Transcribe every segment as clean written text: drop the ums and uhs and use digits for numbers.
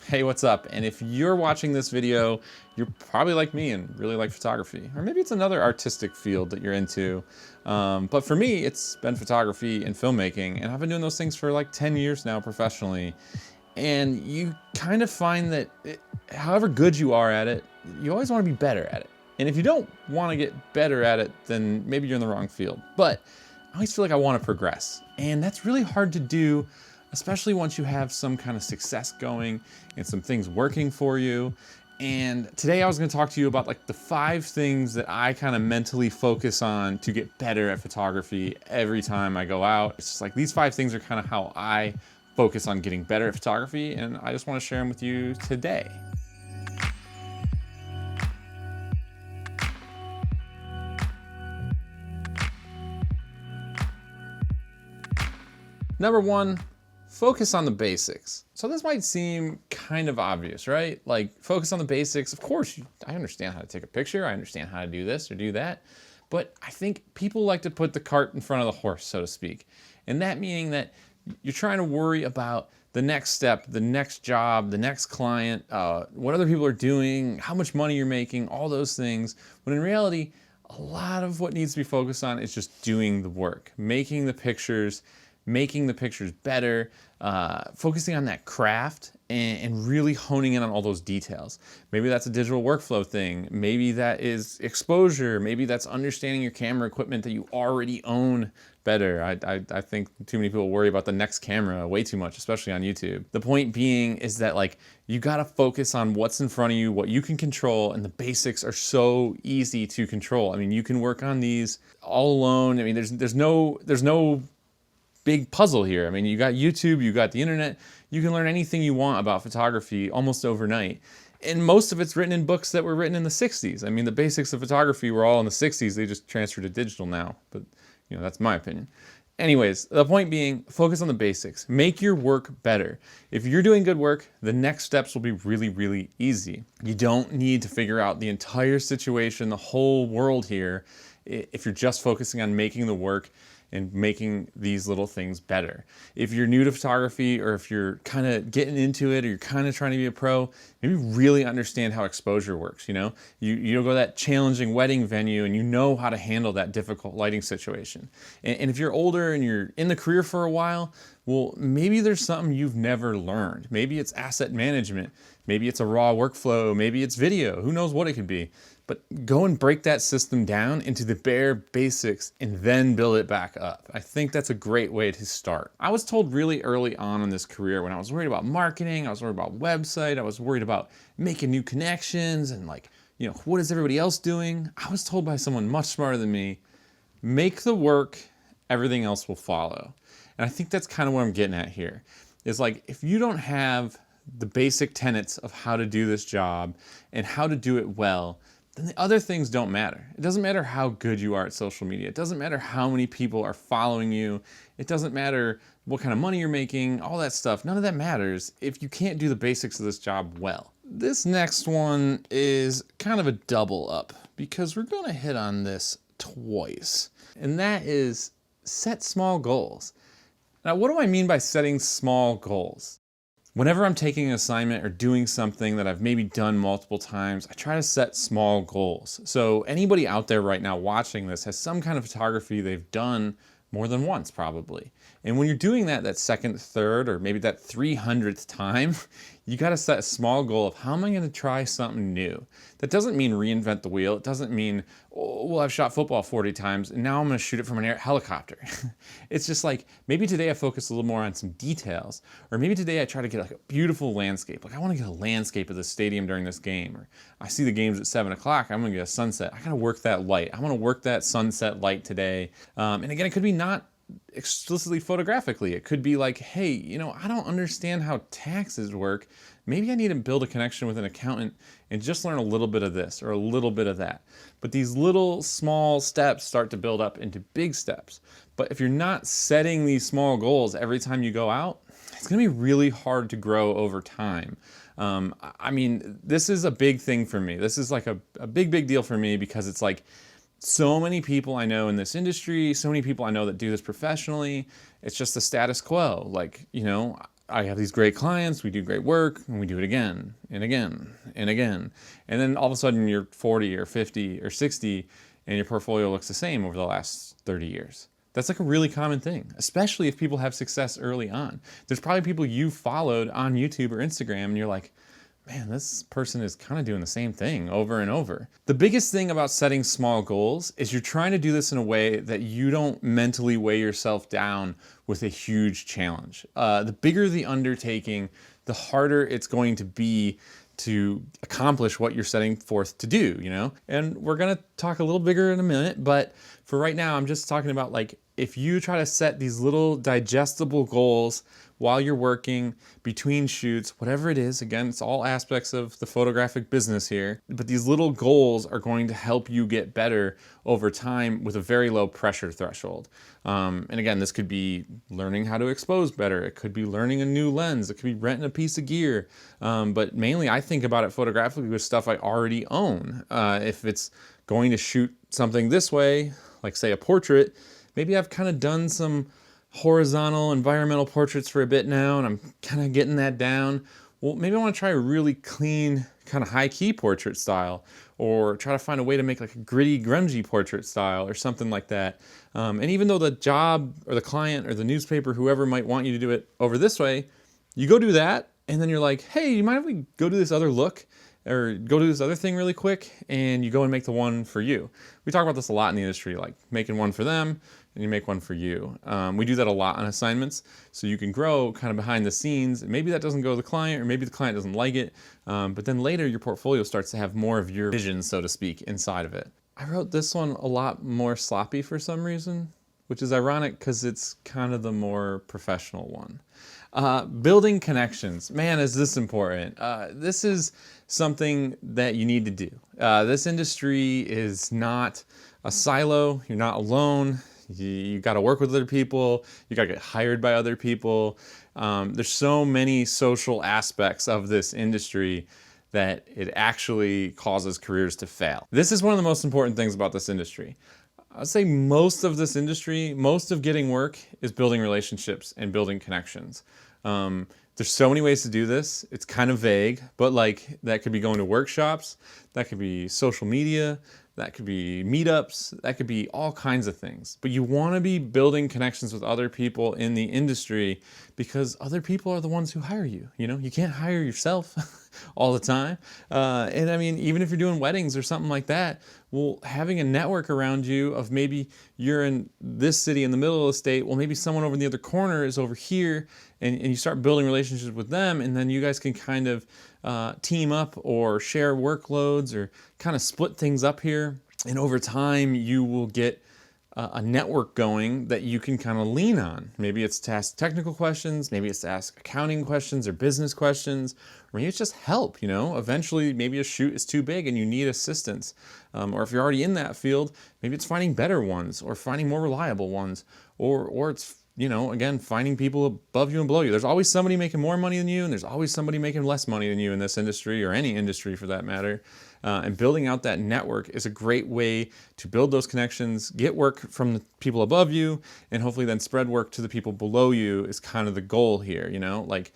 Hey, what's up? And if you're watching this video, you're probably like me and really like photography. Or maybe it's another artistic field that you're into. But for me, it's been photography and filmmaking. And I've been doing those things for like 10 years now professionally. And you kind of find that however good you are at it, you always want to be better at it. And if you don't want to get better at it, then maybe you're in the wrong field. But I always feel like I want to progress. And that's really hard to do, especially once you have some kind of success going and some things working for you. And today I was going to talk to you about like the 5 things that I kind of mentally focus on to get better at photography every time I go out. It's just like these 5 things are kind of how I focus on getting better at photography, and I just want to share them with you today. Number 1, focus on the basics. So this might seem kind of obvious, right? Like, focus on the basics. Of course, I understand how to take a picture. I understand how to do this or do that. But I think people like to put the cart in front of the horse, so to speak. And that meaning that you're trying to worry about the next step, the next job, the next client, what other people are doing, how much money you're making, all those things. When in reality, a lot of what needs to be focused on is just doing the work, making the pictures better, focusing on that craft and really honing in on all those details. Maybe that's a digital workflow thing. Maybe that is exposure. Maybe that's understanding your camera equipment that you already own better. I think too many people worry about the next camera way too much, especially on YouTube. The point being is that like you gotta focus on what's in front of you, what you can control, and the basics are so easy to control. I mean, you can work on these all alone. I mean, there's no big puzzle here. I mean, you got YouTube, you got the internet, you can learn anything you want about photography almost overnight. And most of it's written in books that were written in the 60s. I mean, the basics of photography were all in the 60s. They just transferred to digital now. But, you know, that's my opinion. Anyways, the point being, focus on the basics. Make your work better. If you're doing good work, the next steps will be really, really easy. You don't need to figure out the entire situation, the whole world here, if you're just focusing on making the work and making these little things better. If you're new to photography, or if you're kind of getting into it, or you're kind of trying to be a pro, maybe really understand how exposure works. You know, you go to that challenging wedding venue and you know how to handle that difficult lighting situation. And if you're older and you're in the career for a while, well, maybe there's something you've never learned. Maybe it's asset management. Maybe it's a raw workflow. Maybe it's video. Who knows what it could be. But go and break that system down into the bare basics and then build it back up. I think that's a great way to start. I was told really early on in this career, when I was worried about marketing, I was worried about website, I was worried about making new connections and like, you know, what is everybody else doing? I was told by someone much smarter than me, make the work, everything else will follow. And I think that's kind of what I'm getting at here. Is like, if you don't have the basic tenets of how to do this job and how to do it well, then the other things don't matter. It doesn't matter how good you are at social media. It doesn't matter how many people are following you. It doesn't matter what kind of money you're making, all that stuff. None of that matters if you can't do the basics of this job well. This next one is kind of a double up because we're gonna hit on this twice. And that is set small goals. Now, what do I mean by setting small goals? Whenever I'm taking an assignment or doing something that I've maybe done multiple times, I try to set small goals. So anybody out there right now watching this has some kind of photography they've done more than once probably. And when you're doing that second, third, or maybe that 300th time, you gotta set a small goal of how am I gonna try something new? That doesn't mean reinvent the wheel. It doesn't mean, oh, well, I've shot football 40 times and now I'm gonna shoot it from an helicopter. It's just like, maybe today I focus a little more on some details, or maybe today I try to get like a beautiful landscape. Like I wanna get a landscape of the stadium during this game, or I see the games at 7 o'clock, I'm gonna get a sunset. I gotta work that light. I wanna work that sunset light today. And again, it could be not explicitly photographically. It could be like, hey, you know, I don't understand how taxes work. Maybe I need to build a connection with an accountant and just learn a little bit of this or a little bit of that. But these little small steps start to build up into big steps. But if you're not setting these small goals every time you go out, it's gonna be really hard to grow over time. I mean, this is a big thing for me. This is like a big deal for me because it's like, so many people I know in this industry, so many people I know that do this professionally, it's just the status quo. Like, you know, I have these great clients, we do great work, and we do it again and again and again. And then all of a sudden you're 40 or 50 or 60 and your portfolio looks the same over the last 30 years. That's like a really common thing, especially if people have success early on. There's probably people you followed on YouTube or Instagram and you're like, man, this person is kind of doing the same thing over and over. The biggest thing about setting small goals is you're trying to do this in a way that you don't mentally weigh yourself down with a huge challenge. The bigger the undertaking, the harder it's going to be to accomplish what you're setting forth to do, you know? And we're gonna talk a little bigger in a minute, but for right now, I'm just talking about like, if you try to set these little digestible goals while you're working, between shoots, whatever it is, again, it's all aspects of the photographic business here, but these little goals are going to help you get better over time with a very low pressure threshold. And again, this could be learning how to expose better. It could be learning a new lens. It could be renting a piece of gear. But mainly I think about it photographically with stuff I already own. If it's going to shoot something this way, like say a portrait, maybe I've kind of done some horizontal environmental portraits for a bit now and I'm kind of getting that down. Well, maybe I want to try a really clean kind of high key portrait style, or try to find a way to make like a gritty grungy portrait style or something like that. And even though the job or the client or the newspaper, whoever might want you to do it over this way, you go do that and then you're like, hey, you mind if we go do this other look or go do this other thing really quick, and you go and make the one for you. We talk about this a lot in the industry, like making one for them and you make one for you. We do that a lot on assignments, so you can grow kind of behind the scenes. Maybe that doesn't go to the client, or maybe the client doesn't like it, but then later your portfolio starts to have more of your vision, so to speak, inside of it. I wrote this one a lot more sloppy for some reason, which is ironic because it's kind of the more professional one. Building connections. Man, is this important. This is something that you need to do. This industry is not a silo. You're not alone. You got to work with other people. You got to get hired by other people. There's so many social aspects of this industry that it actually causes careers to fail. This is one of the most important things about this industry. I'd say most of this industry, most of getting work is building relationships and building connections. There's so many ways to do this. It's kind of vague, but like that could be going to workshops, that could be social media, that could be meetups, that could be all kinds of things. But you want to be building connections with other people in the industry because other people are the ones who hire you. You know, you can't hire yourself all the time. And I mean, even if you're doing weddings or something like that, well, having a network around you of maybe you're in this city in the middle of the state, well, maybe someone over in the other corner is over here, and you start building relationships with them, and then you guys can kind of team up or share workloads or kind of split things up here. And over time, you will get a network going that you can kind of lean on. Maybe it's to ask technical questions, maybe it's to ask accounting questions or business questions, or maybe it's just help, you know? Eventually, maybe a shoot is too big and you need assistance. Or if you're already in that field, maybe it's finding better ones or finding more reliable ones, or it's, you know, again, finding people above you and below you. There's always somebody making more money than you, and there's always somebody making less money than you in this industry, or any industry for that matter. And building out that network is a great way to build those connections, get work from the people above you, and hopefully then spread work to the people below you is kind of the goal here, you know? Like,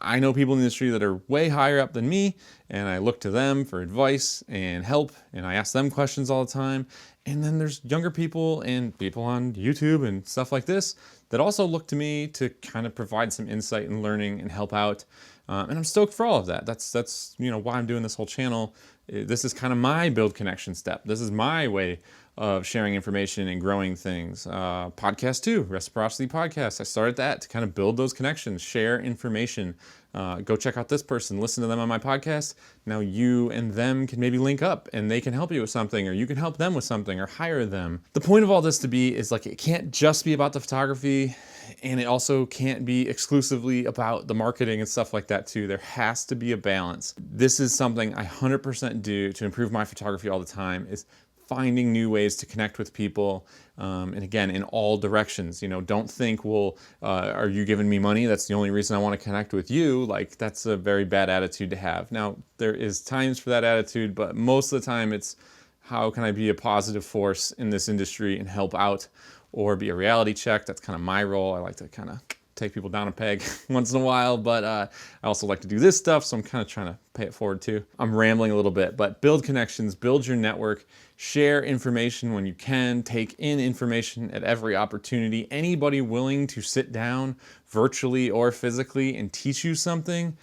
I know people in the industry that are way higher up than me, and I look to them for advice and help, and I ask them questions all the time. And then there's younger people and people on YouTube and stuff like this that also look to me to kind of provide some insight and learning and help out. And I'm stoked for all of that. That's you know, why I'm doing this whole channel. This is kind of my build connection step. This is my way of sharing information and growing things. Podcast too, Reciprocity Podcast. I started that to kind of build those connections, share information. Go check out this person, listen to them on my podcast. Now you and them can maybe link up and they can help you with something, or you can help them with something, or hire them. The point of all this to be is like, it can't just be about the photography, and it also can't be exclusively about the marketing and stuff like that too. There has to be a balance. This is something I 100% do to improve my photography all the time, is finding new ways to connect with people, and again, in all directions. You know, don't think, well, are you giving me money? That's the only reason I want to connect with you. Like, that's a very bad attitude to have. Now, there is times for that attitude, but most of the time it's, how can I be a positive force in this industry and help out, or be a reality check? That's kind of my role. I like to kind of take people down a peg once in a while, but I also like to do this stuff, so I'm kind of trying to pay it forward too. I'm rambling a little bit, but build connections, build your network, share information when you can, take in information at every opportunity. Anybody willing to sit down virtually or physically and teach you something,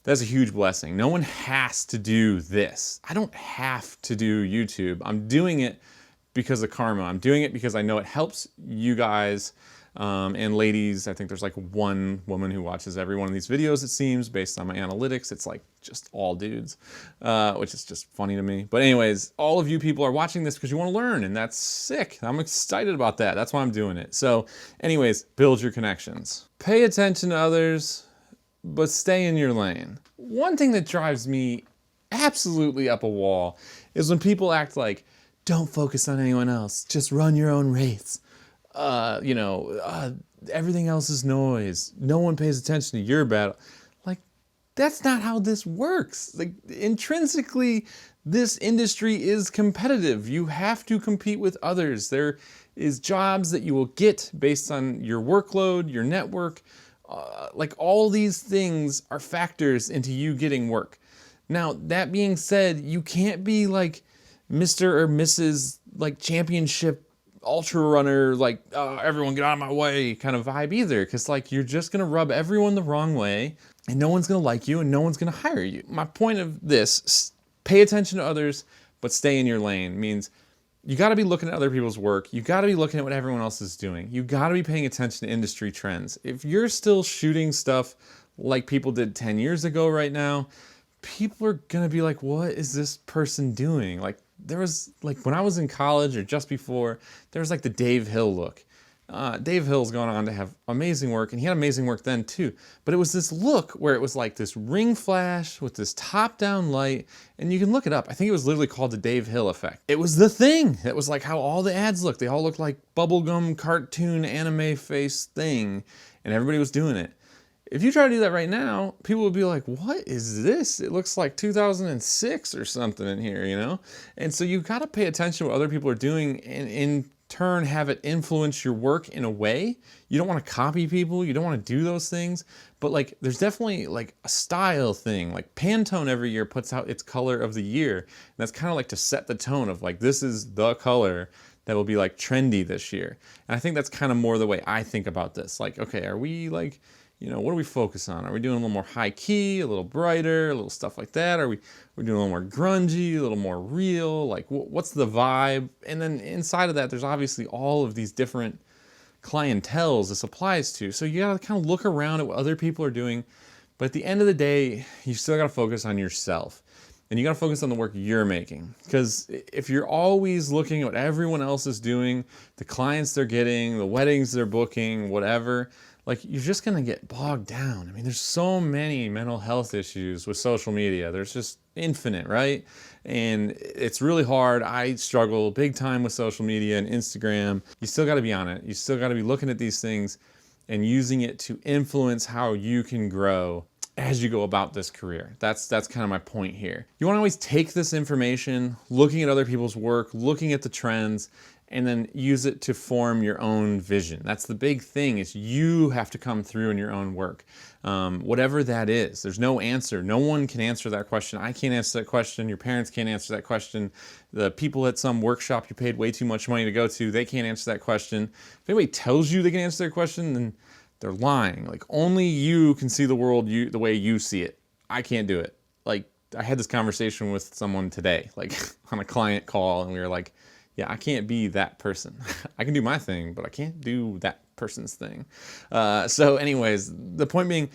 that's a huge blessing. No one has to do this. I don't have to do YouTube. I'm doing it because of karma. I'm doing it because I know it helps you guys and ladies. I think there's like one woman who watches every one of these videos, it seems, based on my analytics. It's like just all dudes, which is just funny to me. But anyways, all of you people are watching this because you want to learn, and that's sick. I'm excited about that. That's why I'm doing it. So anyways, build your connections. Pay attention to others, but stay in your lane. One thing that drives me absolutely up a wall is when people act like, don't focus on anyone else, just run your own race. Everything else is noise. No one pays attention to your battle. Like, that's not how this works. Like, intrinsically, this industry is competitive. You have to compete with others. There is jobs that you will get based on your workload, your network. Like, all these things are factors into you getting work. Now, that being said, you can't be like Mr. or Mrs. like championship ultra runner, like, everyone get out of my way kind of vibe either. Cause like, you're just gonna rub everyone the wrong way and no one's gonna like you and no one's gonna hire you. My point of this, pay attention to others, but stay in your lane, means you gotta be looking at other people's work. You gotta be looking at what everyone else is doing. You gotta be paying attention to industry trends. If you're still shooting stuff like people did 10 years ago right now, people are gonna be like, what is this person doing? Like, there was, like, when I was in college or just before, there was like the Dave Hill look. Dave Hill's gone on to have amazing work, and he had amazing work then too. But it was this look where it was like this ring flash with this top-down light, and you can look it up. I think it was literally called the Dave Hill effect. It was the thing. It was like how all the ads looked. They all looked like bubblegum cartoon anime face thing, and everybody was doing it. If you try to do that right now, people will be like, what is this? It looks like 2006 or something in here, you know? And so you've got to pay attention to what other people are doing and in turn have it influence your work in a way. You don't want to copy people. You don't want to do those things. But like, there's definitely like a style thing. Like Pantone every year puts out its color of the year. And that's kind of like to set the tone of like, this is the color that will be like trendy this year. And I think that's kind of more the way I think about this. Like, okay, are we like, what do we focus on? Are we doing a little more high key, a little brighter, a little stuff like that? Are we doing a little more grungy, a little more real? Like, what's the vibe? And then inside of that, there's obviously all of these different clienteles this applies to. So you gotta kind of look around at what other people are doing. But at the end of the day, you still gotta focus on yourself. And you gotta focus on the work you're making. Because if you're always looking at what everyone else is doing, the clients they're getting, the weddings they're booking, whatever, like, you're just gonna get bogged down. I mean, there's so many mental health issues with social media. There's just infinite, right? And it's really hard. I struggle big time with social media and Instagram. You still gotta be on it. You still gotta be looking at these things and using it to influence how you can grow as you go about this career. That's kind of my point here. You wanna always take this information, looking at other people's work, looking at the trends, and then use it to form your own vision. That's the big thing, is you have to come through in your own work. Whatever that is, there's no answer. No one can answer that question. I can't answer that question. Your parents can't answer that question. The people at some workshop you paid way too much money to go to, they can't answer that question. If anybody tells you they can answer that question, then they're lying. Like, only you can see the world the way you see it. I can't do it. Like, I had this conversation with someone today, like on a client call, and we were like, yeah, I can't be that person. I can do my thing, but I can't do that person's thing. So anyways, the point being,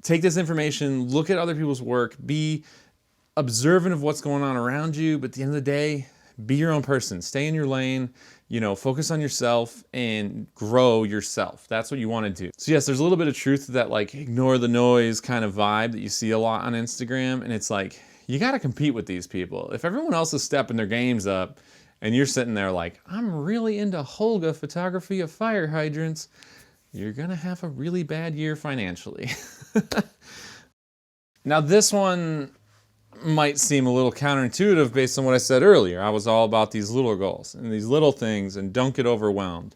take this information, look at other people's work, be observant of what's going on around you, but at the end of the day, be your own person. Stay in your lane, focus on yourself and grow yourself. That's what you want to do. So yes, there's a little bit of truth to that, like, ignore the noise kind of vibe that you see a lot on Instagram. And it's like, you got to compete with these people. If everyone else is stepping their games up, and you're sitting there like, I'm really into Holga photography of fire hydrants, you're gonna have a really bad year financially. Now this one might seem a little counterintuitive based on what I said earlier. I was all about these little goals and these little things and don't get overwhelmed.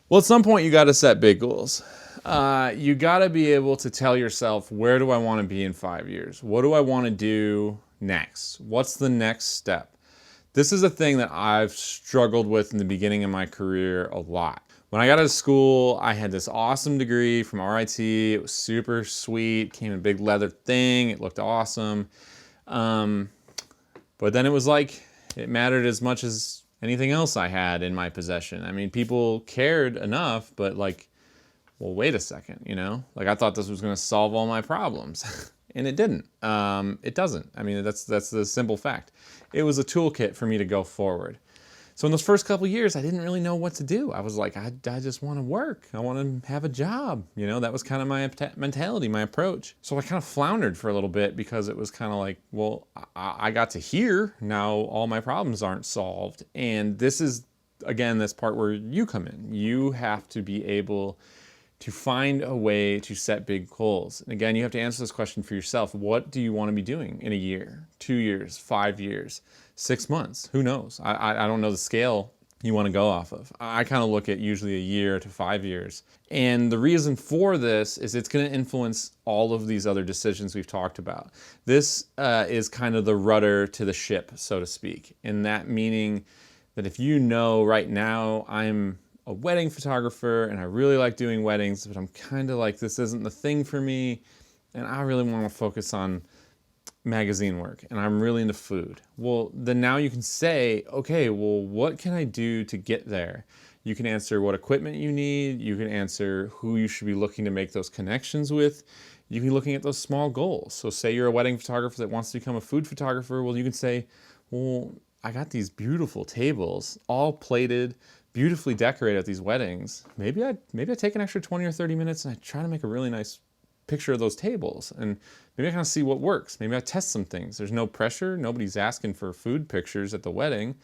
Well, at some point you gotta set big goals. You got to be able to tell yourself, where do I want to be in 5 years? What do I want to do next? What's the next step? This is a thing that I've struggled with in the beginning of my career a lot. When I got out of school, I had this awesome degree from RIT. It was super sweet, came in a big leather thing. It looked awesome. But then it was like, it mattered as much as anything else I had in my possession. I mean, people cared enough, but like, well, wait a second, you know? Like, I thought this was going to solve all my problems. And it didn't. It doesn't. I mean, that's the simple fact. It was a toolkit for me to go forward. So in those first couple of years, I didn't really know what to do. I was like, I just want to work. I want to have a job. You know, that was kind of my mentality, my approach. So I kind of floundered for a little bit because it was kind of like, well, I got to here. Now all my problems aren't solved. And this is, again, this part where you come in. You have to be able to find a way to set big goals. And again, you have to answer this question for yourself. What do you want to be doing in a year, 2 years, 5 years, 6 months? Who knows? I don't know the scale you want to go off of. I kind of look at usually a year to 5 years. And the reason for this is it's going to influence all of these other decisions we've talked about. This is kind of the rudder to the ship, so to speak. And that meaning that if you know right now I'm a wedding photographer and I really like doing weddings, but I'm kind of like, this isn't the thing for me, and I really want to focus on magazine work and I'm really into food. Well, then now you can say, okay, well, what can I do to get there? You can answer what equipment you need. You can answer who you should be looking to make those connections with. You can be looking at those small goals. So say you're a wedding photographer that wants to become a food photographer. Well, you can say, well, I got these beautiful tables, all plated, beautifully decorated at these weddings. Maybe I take an extra 20 or 30 minutes and I try to make a really nice picture of those tables, and maybe I kind of see what works. Maybe I test some things. There's no pressure. Nobody's asking for food pictures at the wedding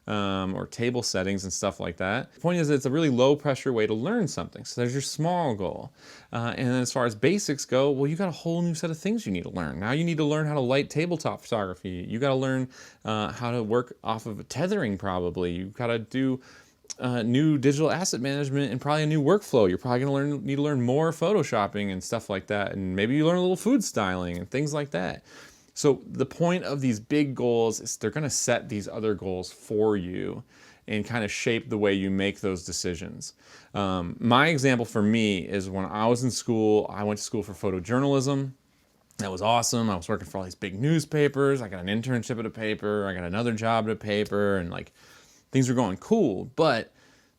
or table settings and stuff like that. The point is, it's a really low pressure way to learn something. So there's your small goal. And then as far as basics go, well, you got a whole new set of things you need to learn. Now you need to learn how to light tabletop photography. You got to learn how to work off of tethering probably. You've got to do new digital asset management and probably a new workflow. You're probably going to need to learn more photoshopping and stuff like that. And maybe you learn a little food styling and things like that. So the point of these big goals is they're going to set these other goals for you and kind of shape the way you make those decisions. My example for me is when I was in school, I went to school for photojournalism. That was awesome. I was working for all these big newspapers. I got an internship at a paper. I got another job at a paper, and like, things were going cool, but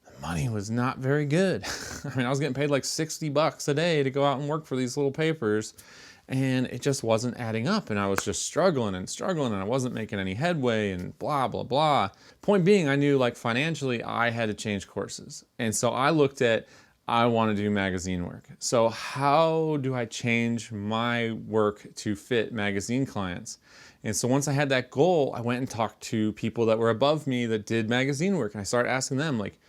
the money was not very good. I mean, I was getting paid like $60 a day to go out and work for these little papers, and it just wasn't adding up, and I was just struggling, and I wasn't making any headway, and blah, blah, blah. Point being, I knew like financially I had to change courses. And so I looked at, I want to do magazine work. So how do I change my work to fit magazine clients? And so once I had that goal, I went and talked to people that were above me that did magazine work. And I started asking them, like,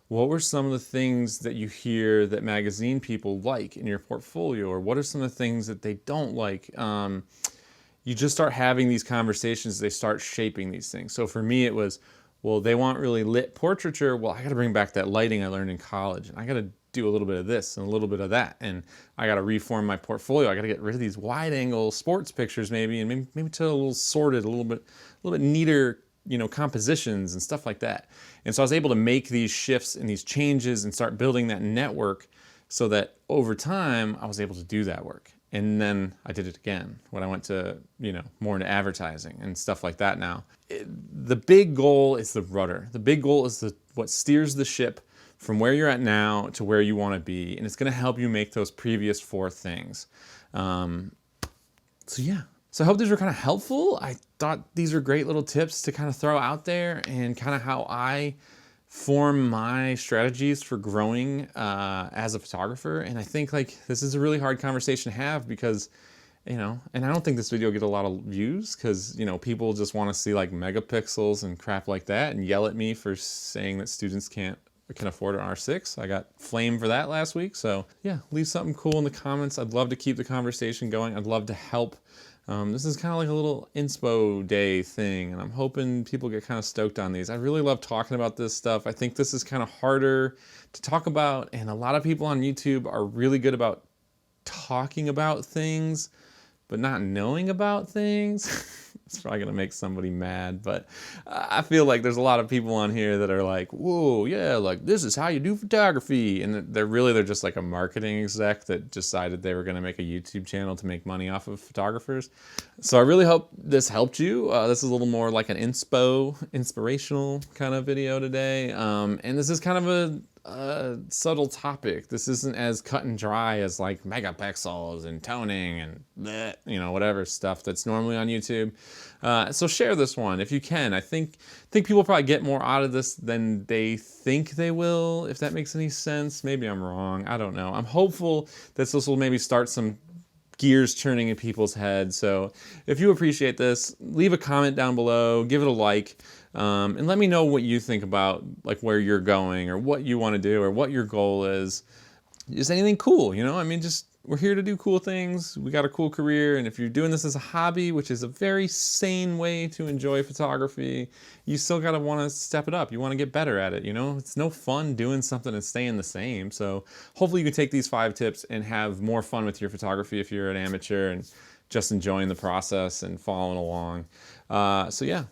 what were some of the things that you hear that magazine people like in your portfolio? Or what are some of the things that they don't like? You just start having these conversations, they start shaping these things. So for me, it was, well, they want really lit portraiture. Well, I got to bring back that lighting I learned in college. And I got to do a little bit of this and a little bit of that. And I got to reform my portfolio. I got to get rid of these wide angle sports pictures maybe, and maybe to a little sorted, a little bit neater, you know, compositions and stuff like that. And so I was able to make these shifts and these changes and start building that network so that over time I was able to do that work. And then I did it again when I went to, you know, more into advertising and stuff like that now. The big goal is the rudder. The big goal is what steers the ship from where you're at now to where you want to be. And it's going to help you make those previous 4 things. So yeah. So I hope these were kind of helpful. I thought these were great little tips to kind of throw out there and kind of how I form my strategies for growing as a photographer. And I think like this is a really hard conversation to have because, you know, and I don't think this video will get a lot of views because, you know, people just want to see like megapixels and crap like that and yell at me for saying that students can afford an R6. I got flamed for that last week. So yeah, leave something cool in the comments. I'd love to keep the conversation going. I'd love to help This is kind of like a little inspo day thing, and I'm hoping people get kind of stoked on these. I really love talking about this stuff. I think this is kind of harder to talk about, and a lot of people on YouTube are really good about talking about things, but not knowing about things. It's probably gonna make somebody mad, but I feel like there's a lot of people on here that are like, whoa, yeah, like this is how you do photography. And they're just like a marketing exec that decided they were gonna make a YouTube channel to make money off of photographers. So I really hope this helped you. This is a little more like an inspirational kind of video today. And this is kind of a subtle topic. This isn't as cut and dry as like megapixels and toning and bleh, whatever stuff that's normally on YouTube. So share this one if you can. I think people probably get more out of this than they think they will, if that makes any sense. Maybe I'm wrong. I don't know. I'm hopeful that this will maybe start some gears churning in people's heads. So if you appreciate this, leave a comment down below, give it a like. And let me know what you think about like where you're going or what you want to do or what your goal is. Just anything cool, I mean, just we're here to do cool things. We got a cool career, and if you're doing this as a hobby, which is a very sane way to enjoy photography, you still gotta want to step it up. You want to get better at it. It's no fun doing something and staying the same. So hopefully you can take these 5 tips and have more fun with your photography if you're an amateur and just enjoying the process and following along. So yeah,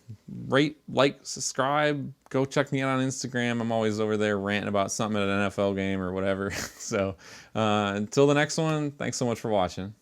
rate, like, subscribe, go check me out on Instagram. I'm always over there ranting about something at an NFL game or whatever. So until the next one, thanks so much for watching.